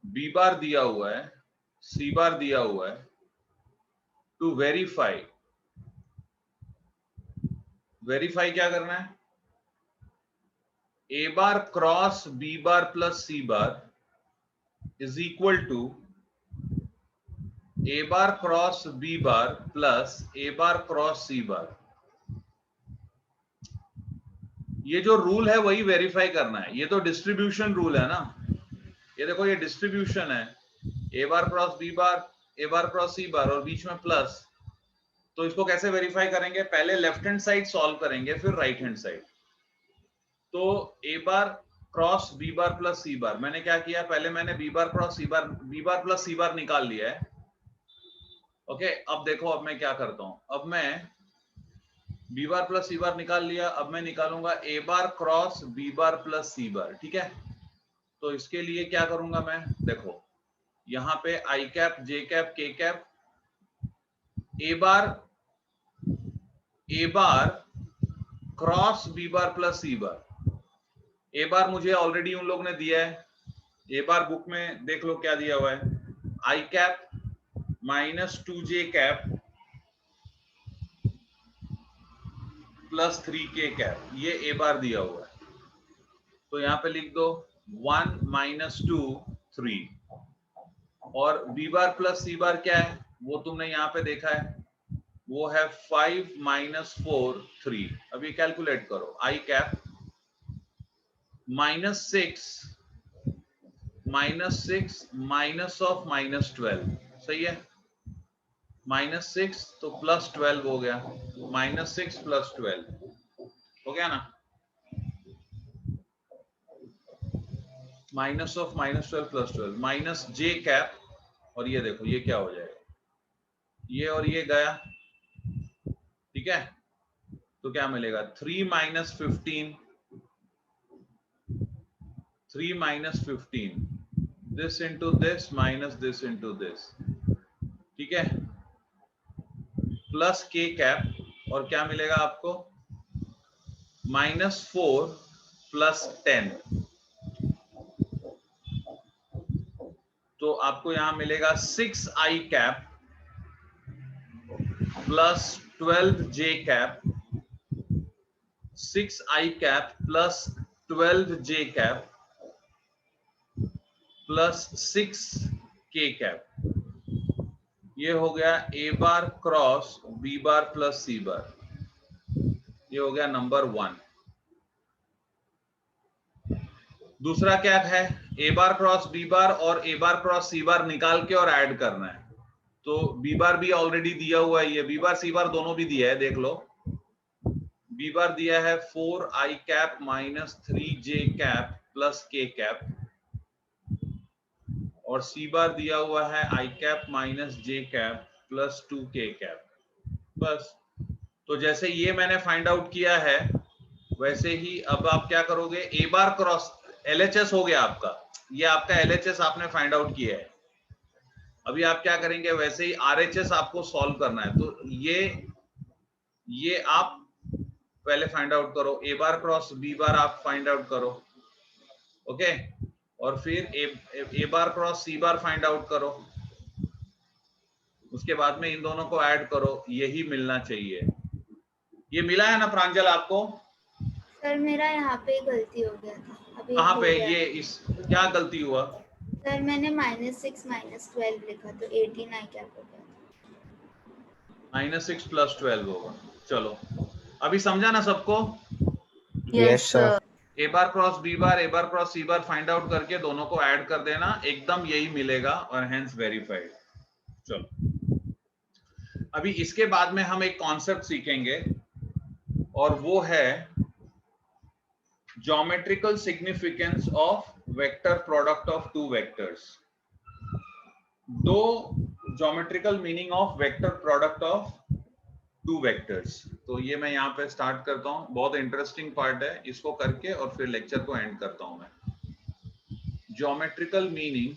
बी बार दिया हुआ है, सी बार दिया हुआ है। टू वेरीफाई क्या करना है, A bar cross B bar plus C bar is equal to A bar cross B bar plus A bar cross C bar. ये जो रूल है वही वेरीफाई करना है। ये तो डिस्ट्रीब्यूशन रूल है ना, ये देखो ये डिस्ट्रीब्यूशन है, A bar cross B bar, A bar cross C बार और बीच में प्लस। तो इसको कैसे वेरीफाई करेंगे, पहले लेफ्ट हैंड साइड सॉल्व करेंगे फिर राइट हैंड साइड। तो ए bar cross B bar plus C बार, मैंने क्या किया, पहले मैंने बी बार क्रॉस सी बार, बी बार प्लस सी बार निकाल लिया है। ओके, अब देखो अब मैं क्या करता हूं, अब मैं बी बार प्लस सी बार निकाल लिया, अब मैं निकालूंगा ए bar cross B bar plus C बार। ठीक है, तो इसके लिए क्या करूंगा मैं, देखो यहां पे आई cap J cap K cap, A bar cross B bar plus C bar. A बार मुझे ऑलरेडी उन लोग ने दिया है, ए बार बुक में देख लो क्या दिया हुआ है, I cap minus 2j cap plus 3k cap, ये ए बार दिया हुआ है। तो यहां पे लिख दो 1 माइनस 2 3, और बी बार प्लस सी बार क्या है वो तुमने यहां पे देखा है, वो है 5 माइनस 4 3। अभी कैलकुलेट करो, I cap minus 6 minus of minus 12, सही है, माइनस 6 तो प्लस 12 हो गया, माइनस 6 प्लस 12 हो गया ना, minus of minus 12 plus 12 minus J cap, और ये देखो ये क्या हो जाएगा, ये और ये गया। ठीक है, तो क्या मिलेगा 3 minus 15, 3 minus 15, this into this minus this into this. ठीक है, प्लस के कैप, और क्या मिलेगा आपको माइनस 4 प्लस 10, तो आपको यहां मिलेगा 6i cap plus 12j cap, 6i cap plus 12j cap plus 6k cap, ये हो गया a bar cross b bar plus c बार, ये हो गया नंबर 1। दूसरा क्या है, a बार क्रॉस b बार और a बार क्रॉस c बार निकाल के और ऐड करना है। तो b बार भी ऑलरेडी दिया हुआ है, ये b बार c बार दोनों भी दिया है, देख लो। b बार दिया है 4i cap minus 3j cap plus k cap, और c बार दिया हुआ है i cap minus j cap plus 2k cap. बस, तो जैसे ये मैंने फाइंड आउट किया है, वैसे ही अब आप क्या करोगे, a बार क्रॉस LHS हो गया आपका, ये आपका LHS आपने फाइंड आउट किया है। अभी आप क्या करेंगे, वैसे ही RHS आपको सॉल्व करना है। तो ये आप पहले फाइंड आउट करो, a बार क्रॉस b बार आप फाइंड आउट करो, ओके, और फिर a bar cross c bar find out करो, उसके बाद में इन दोनों को ऐड करो, यही मिलना चाहिए। ये मिला है ना प्रांजल आपको? सर मेरा यहाँ पे गलती हो गया था अभी। कहाँ हो पे गया। ये इस क्या गलती हुआ? सर मैंने -6 -12 लिखा तो 18 आई क्या हो गया। -6 + 12 होगा। चलो, अभी समझा ना सबको? Yes, sir. a bar cross b bar, a bar cross c bar find out करके दोनों को ऐड कर देना, एकदम यही मिलेगा और हेंस वेरीफाइड। चलो, अभी इसके बाद में हम एक कॉन्सेप्ट सीखेंगे और वो है geometrical significance of vector product of two vectors. दो geometrical meaning of vector product of two vectors. तो ये मैं यहाँ पे स्टार्ट करता हूँ, बहुत इंटरेस्टिंग पार्ट है, इसको करके और फिर लेक्चर को एंड करता हूँ मैं। Geometrical meaning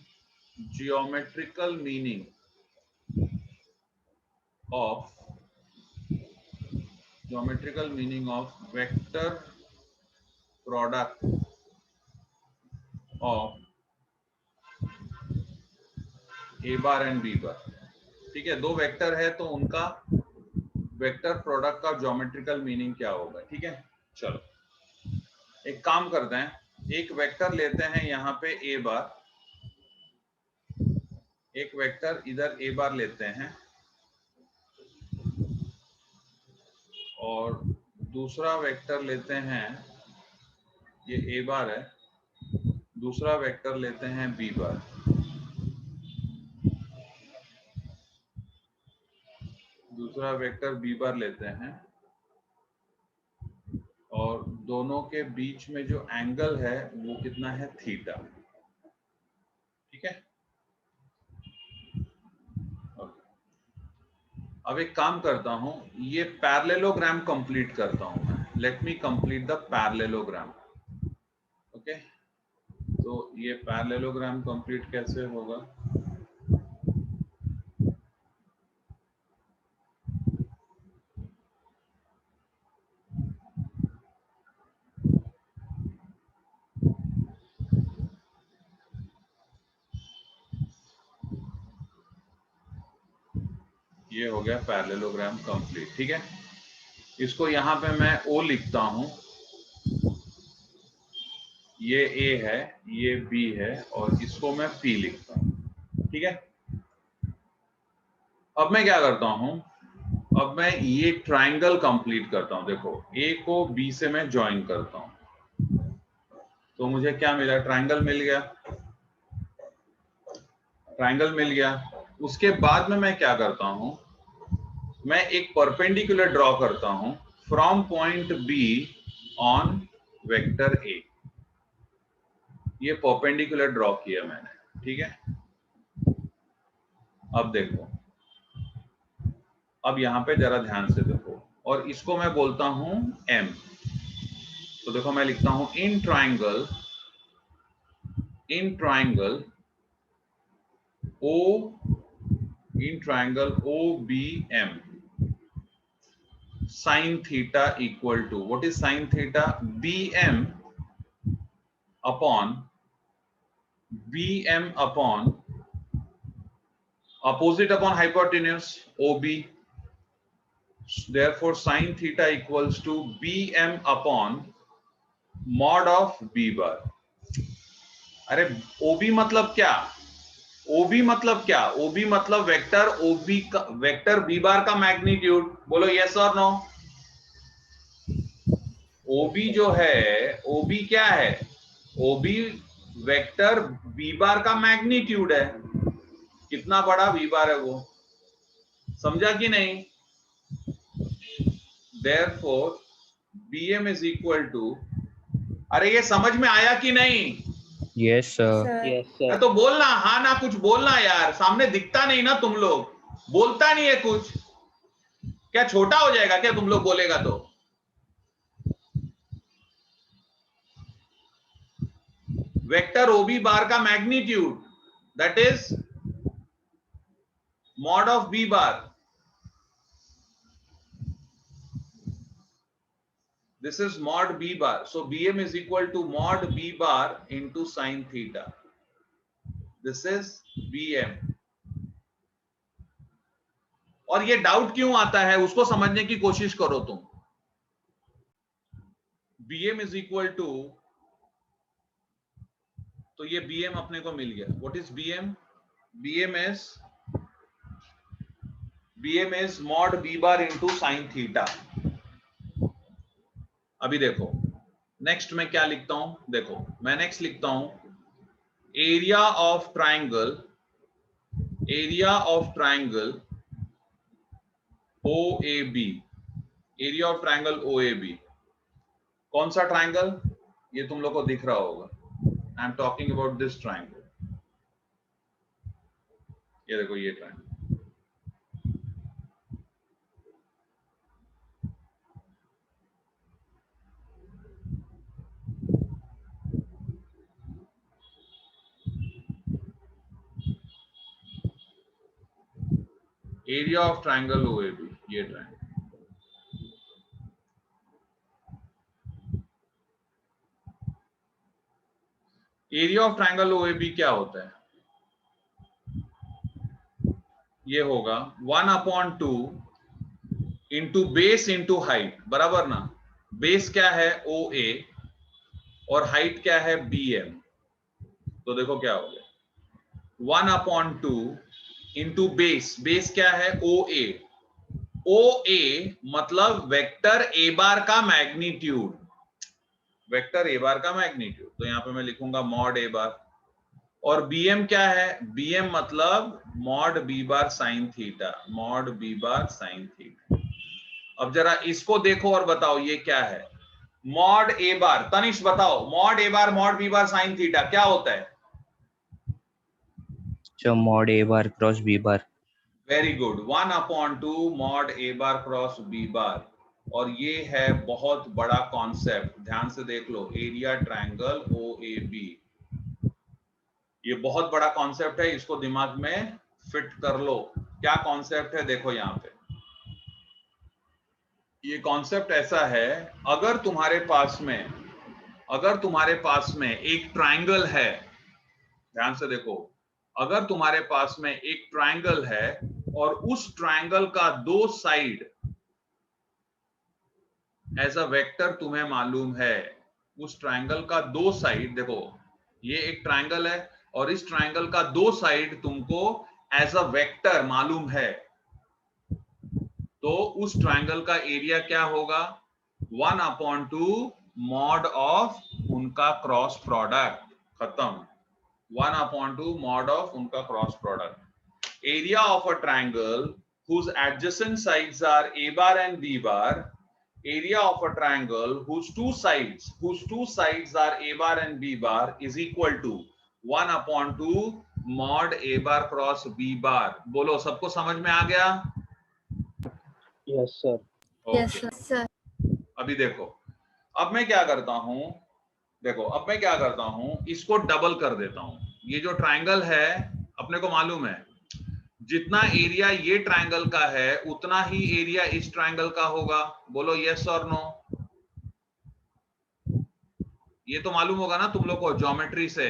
of vector product of a bar and b बार। ठीक है, दो वेक्टर है तो उनका वेक्टर प्रोडक्ट का ज्योमेट्रिकल मीनिंग क्या होगा। ठीक है, चलो एक काम करते हैं, एक वेक्टर लेते हैं यहाँ पे a बार, एक वेक्टर इधर a बार लेते हैं, और दूसरा वेक्टर लेते हैं, ये a बार है, दूसरा वेक्टर लेते हैं b बार। दूसरा वेक्टर b बार लेते हैं, और दोनों के बीच में जो एंगल है वो कितना है, थीटा। ठीक है, अब एक काम करता हूं, ये पैरेललोग्राम कंप्लीट करता हूं मैं। Let me complete the parallelogram. Okay, तो ये पैरेललोग्राम कंप्लीट कैसे होगा? ये हो गया पैरेललोग्राम कंप्लीट। ठीक है, इसको यहां पे मैं O लिखता हूं, ये A है, ये B है, और इसको मैं P लिखता हूं। ठीक है, अब मैं क्या करता हूं, अब मैं ये ट्राइंगल कंप्लीट करता हूं। देखो, A को B से मैं ज्वाइन करता हूं, तो मुझे क्या मिला, ट्राइंगल मिल गया, ट्राइंगल मिल गया। उसके बाद में मैं क्या करता हूं, मैं एक परपेंडिकुलर ड्रॉ करता हूं from point B on vector A। ये परपेंडिकुलर ड्रॉ किया मैंने। ठीक है, अब देखो, अब यहां पे जरा ध्यान से देखो, और इसको मैं बोलता हूं M। तो देखो मैं लिखता हूं in triangle OBM sin theta equal to, what is sin theta? BM upon opposite upon hypotenuse OB, Therefore, sin theta equals to bm upon mod of b bar. अरे OB मतलब क्या? OB मतलब क्या? OB मतलब vector OB का vector b बार का magnitude. बोलो yes और नो. OB जो है, OB क्या है? OB वेक्टर b बार का मैग्नीट्यूड है. कितना बड़ा b बार है वो, समझा कि नहीं? Therefore, bm is equal to, अरे ये समझ में आया कि नहीं? Yes, sir. Sir. Yes, sir. तो बोलना हाँ ना, कुछ बोलना यार, सामने दिखता नहीं ना तुम लोग, बोलता नहीं है कुछ. क्या छोटा हो जाएगा क्या तुम लोग बोलेगा तो? वेक्टर ओबी बार का magnitude, that is mod of B bar. This is mod b bar. So bm is equal to mod b bar into sin theta. This is bm. और ये डाउट क्यों आता है उसको समझने की कोशिश करो तुम. bm is equal to, तो ये bm अपने को मिल गया. What is bm? bm is mod b bar into sin theta. अभी देखो नेक्स्ट मैं क्या लिखता हूं. देखो मैं नेक्स्ट लिखता हूं area of triangle OAB. Area of triangle OAB. कौन सा ट्राइंगल? ये तुम लोग को दिख रहा होगा. I am talking about this triangle. ये देखो ये triangle. Area of triangle OAB, ये triangle. Area of triangle OAB क्या होता है? ये होगा 1/2 इंटू बेस इंटू हाइट, बराबर ना. बेस क्या है? OA और हाइट क्या है? BM. तो देखो क्या हो गया 1/2 इंटू बेस क्या है? OA मतलब वेक्टर ए बार का मैग्नीट्यूड. वेक्टर ए बार का मैग्नीट्यूड, तो यहां पे मैं लिखूंगा मॉड ए बार. और BM क्या है? BM मतलब mod B bar sine theta. Mod B bar sine theta. अब जरा इसको देखो और बताओ ये क्या है? Mod A bar. तनिष बताओ mod A bar mod B bar sine theta क्या होता है? So mod A bar cross B bar. Very good. 1/2 mod A bar cross B bar. और ये है बहुत बड़ा कॉन्सेप्ट, ध्यान से देख लो. एरिया ट्रायंगल OAB, ये बहुत बड़ा कॉन्सेप्ट है, इसको दिमाग में फिट कर लो. क्या कॉन्सेप्ट है? देखो यहां पे ये कॉन्सेप्ट ऐसा है, अगर तुम्हारे पास में एक ट्रायंगल है, ध्यान से देखो, अगर तुम्हारे पास में एक ट्रायंगल है और उस ट्रायंगल का दो साइड एज अ वेक्टर तुम्हें मालूम है. उस ट्रायंगल का दो साइड, देखो ये एक ट्रायंगल है और इस ट्रायंगल का दो साइड तुमको एज अ वेक्टर मालूम है, तो उस ट्रायंगल का एरिया क्या होगा? 1/2 मॉड ऑफ उनका क्रॉस प्रोडक्ट. खत्म. 1/2 मॉड ऑफ उनका cross product. Area of a triangle whose adjacent sides are A bar and B bar. Area of a triangle whose two sides are A bar and B bar is equal to 1/2 mod A bar cross B bar. बोलो सबको समझ में आ गया? Yes, sir. Yes, Okay. sir. अभी देखो, अब मैं क्या करता हूं, इसको डबल कर देता हूं. ये जो ट्रायंगल है अपने को मालूम है, जितना एरिया ये ट्रायंगल का है उतना ही एरिया इस ट्रायंगल का होगा. बोलो यस और नो. ये तो मालूम होगा ना तुम लोग को ज्योमेट्री से.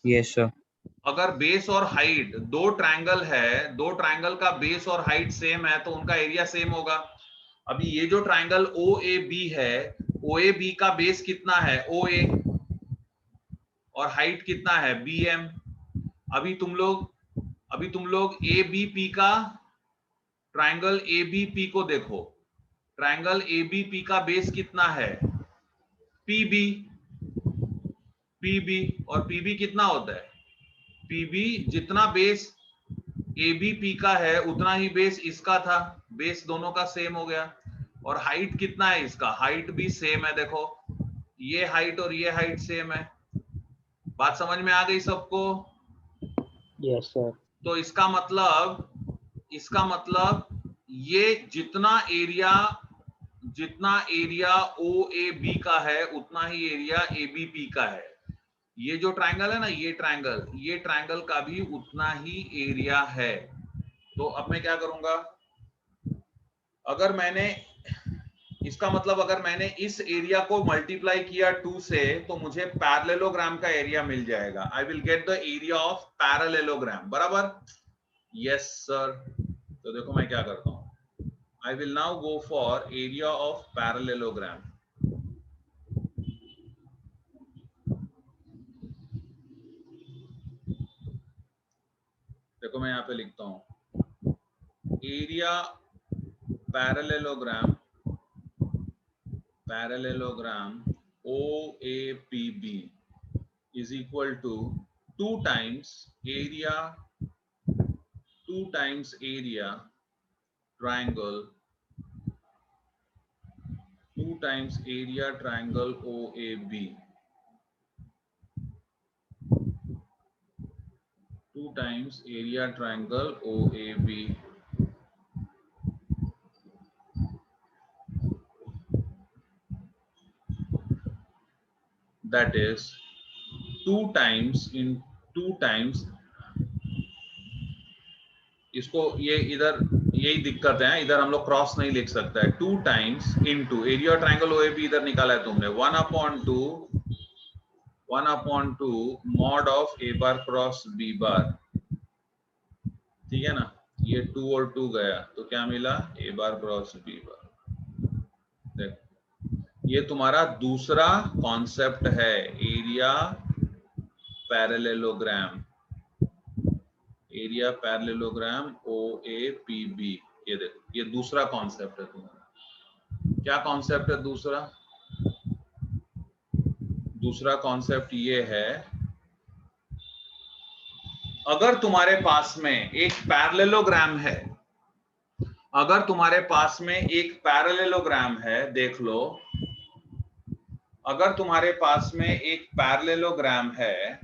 Yes, sir. अगर बेस और हाइट दो ट्रायंगल है, दो ट्रायंगल का बेस और हाइट सेम है तो उनका एरिया सेम होगा। अभी ये जो ट्रायंगल OAB है, OAB का बेस कितना है OA और हाइट कितना है BM। अभी तुम लोग ABP का ट्रायंगल ABP को देखो, ट्रायंगल ABP का बेस कितना है PB, और PB कितना होता है PB, जितना बेस ABP का है उतना ही बेस इसका था, बेस दोनों का सेम हो गया। और हाइट कितना है इसका, हाइट भी सेम है, देखो ये हाइट और ये हाइट सेम है। बात समझ में आ गई सबको? Yes, sir. तो इसका मतलब ये जितना एरिया OAB का है उतना ही एरिया ABP का है। ये जो ट्रायंगल है ना, ये ट्रायंगल का भी उतना ही एरिया है। तो अब मैं क्या करूंगा, अगर मैंने इसका मतलब अगर मैंने इस एरिया को मल्टीप्लाई किया 2 से तो मुझे पैरेललोग्राम का एरिया मिल जाएगा। I will get the area of parallelogram, बराबर? Yes sir. तो देखो मैं क्या करता हूं, I will now go for area of parallelogram. देखो मैं यहां पे लिखता हूं area parallelogram OAPB is equal to 2 times area triangle 2 times area triangle OAB 2 times area triangle OAB that is 2 times इसको ये इधर यही दिक्कत है, इधर हम लोग क्रॉस नहीं लिख सकता है। 2 times into area triangle OAB इधर निकाला है तुमने 1/2 mod of A bar cross B बार, ठीक है ना। ये 2 और 2 गया तो क्या मिला A बार क्रॉस B बार। देखो ये तुम्हारा दूसरा कॉन्सेप्ट है एरिया पैरेललोग्राम OAPB। ये देखो ये दूसरा कॉन्सेप्ट है तुम्हारा। क्या कॉन्सेप्ट है दूसरा कॉन्सेप्ट ये है, अगर तुम्हारे पास में एक पैरेललोग्राम है, देख लो, अगर तुम्हारे पास में एक पैरेललोग्राम है,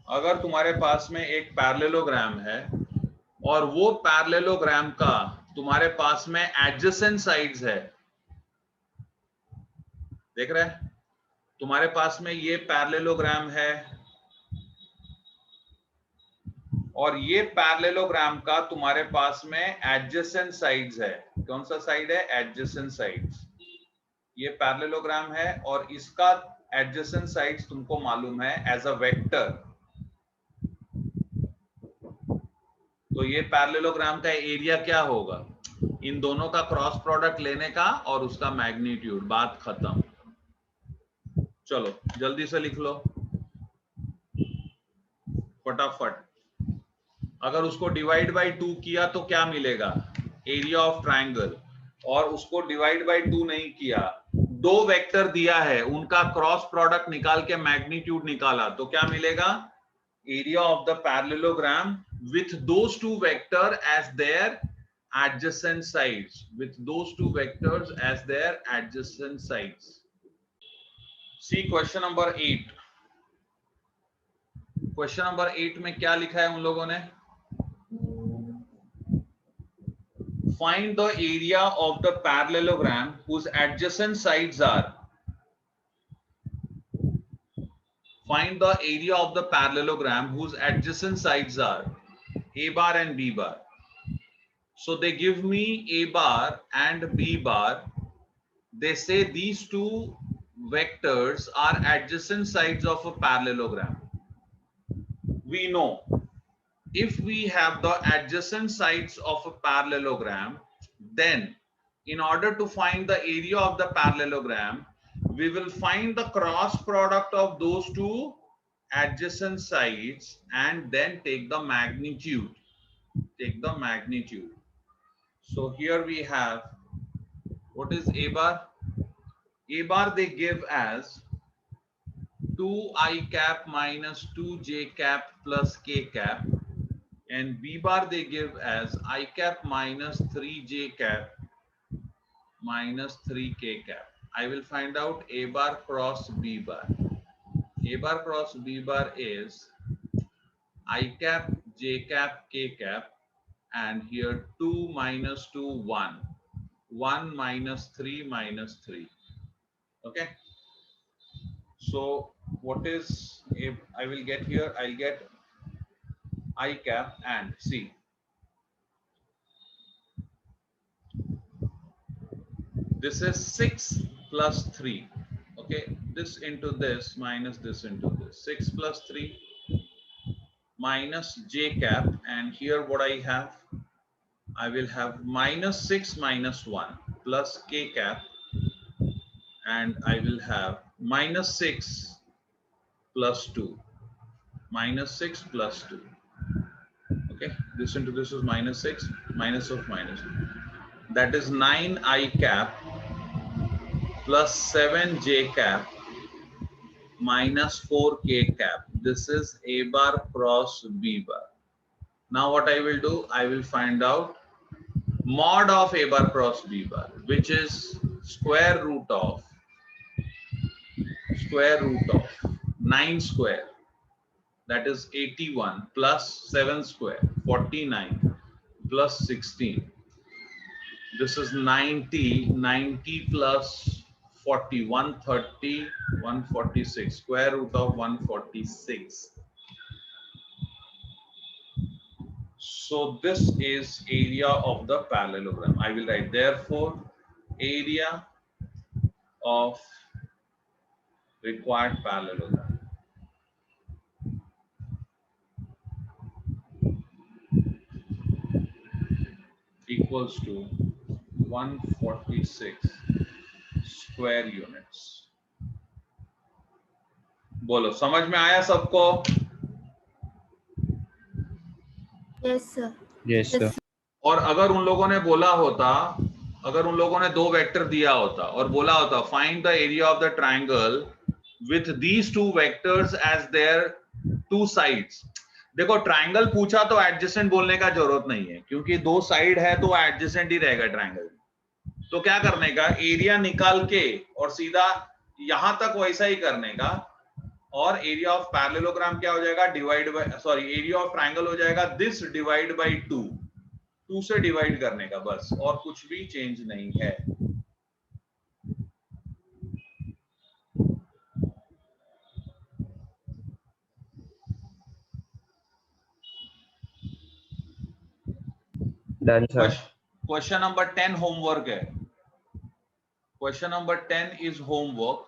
अगर तुम्हारे पास में एक पैरेललोग्राम है और वो पैरेललोग्राम का तुम्हारे पास में एडजेसेंट साइड्स है, देख रहे हैं, तुम्हारे पास में ये पैरेललोग्राम है और ये पैरेललोग्राम का तुम्हारे पास में एडजेसेंट साइड्स है। कौन सा साइड है? Adjacent sides. ये पैरेललोग्राम है और इसका एडजेसेंट साइड्स तुमको मालूम है एज अ वेक्टर। तो ये पैरेललोग्राम का एरिया क्या होगा? इन दोनों का क्रॉस प्रोडक्ट लेने का और उसका मैग्नीट्यूड, बात खत्म। चलो जल्दी से लिख लो फटाफट। अगर उसको डिवाइड बाय 2 किया तो क्या मिलेगा? Area of triangle. और उसको डिवाइड बाय 2 नहीं किया, दो वेक्टर दिया है, उनका क्रॉस प्रोडक्ट निकाल के मैग्नीट्यूड निकाला तो क्या मिलेगा? Area of the parallelogram with those two vectors as their adjacent sides, see question number 8। Question number 8 में क्या लिखा है उन लोगों ने? Find the area of the parallelogram whose adjacent sides are, find the area of the parallelogram whose adjacent sides are A bar and B bar। So they give me A bar and B bar. They say these two vectors are adjacent sides of a parallelogram. We know if we have the adjacent sides of a parallelogram, then in order to find the area of the parallelogram, we will find the cross product of those two adjacent sides and then take the magnitude. Take the magnitude. So here we have, what is A bar? A bar they give as 2i cap minus 2j cap plus k cap, and B bar they give as I cap minus 3j cap minus 3k cap. I will find out A bar cross B bar. A bar cross B bar is I cap, j cap, k cap, and here 2 minus 2, 1. 1 minus 3 minus 3. Okay. So what is if I will get here? I'll get I cap and see. This is 6 plus 3. Okay, this into this minus this into this. 6 plus 3 minus j cap, and here what I have? I will have minus 6 minus 1 plus k cap, and I will have minus 6 plus 2. Minus 6 plus 2. Okay, this into this is minus 6, minus of minus. That is 9i cap plus 7j cap minus 4k cap. This is A bar cross B bar. Now what I will do, I will find out mod of A bar cross B bar, which is square root of 9 square, that is 81, plus 7 square, 49, plus 16. This is 90, 90 plus 40, 130, 146, square root of 146. So this is area of the parallelogram. I will write therefore area of required parallelogram equals to 146 square units. बोलो समझ में आया सबको? Yes, sir. Yes, sir. और अगर उन लोगों ने बोला होता, अगर उन लोगों ने दो वेक्टर दिया होता और बोला होता find the area of the triangle with these two vectors as their two sides. देखो ट्रायंगल पूछा तो एडजेसेंट बोलने का जरूरत नहीं है, क्योंकि दो साइड है तो एडजेसेंट ही रहेगा ट्रायंगल. तो क्या करने का, एरिया निकाल के और सीधा यहां तक वैसा ही करने का, और एरिया ऑफ पैरेललोग्राम क्या हो जाएगा, divide by, sorry area of triangle हो जाएगा दिस डिवाइड बाय 2. 2 से डिवाइड करने का बस, और कुछ भी चेंज नहीं है. Done, sir. Question number 10 homework है. Question number 10 is homework.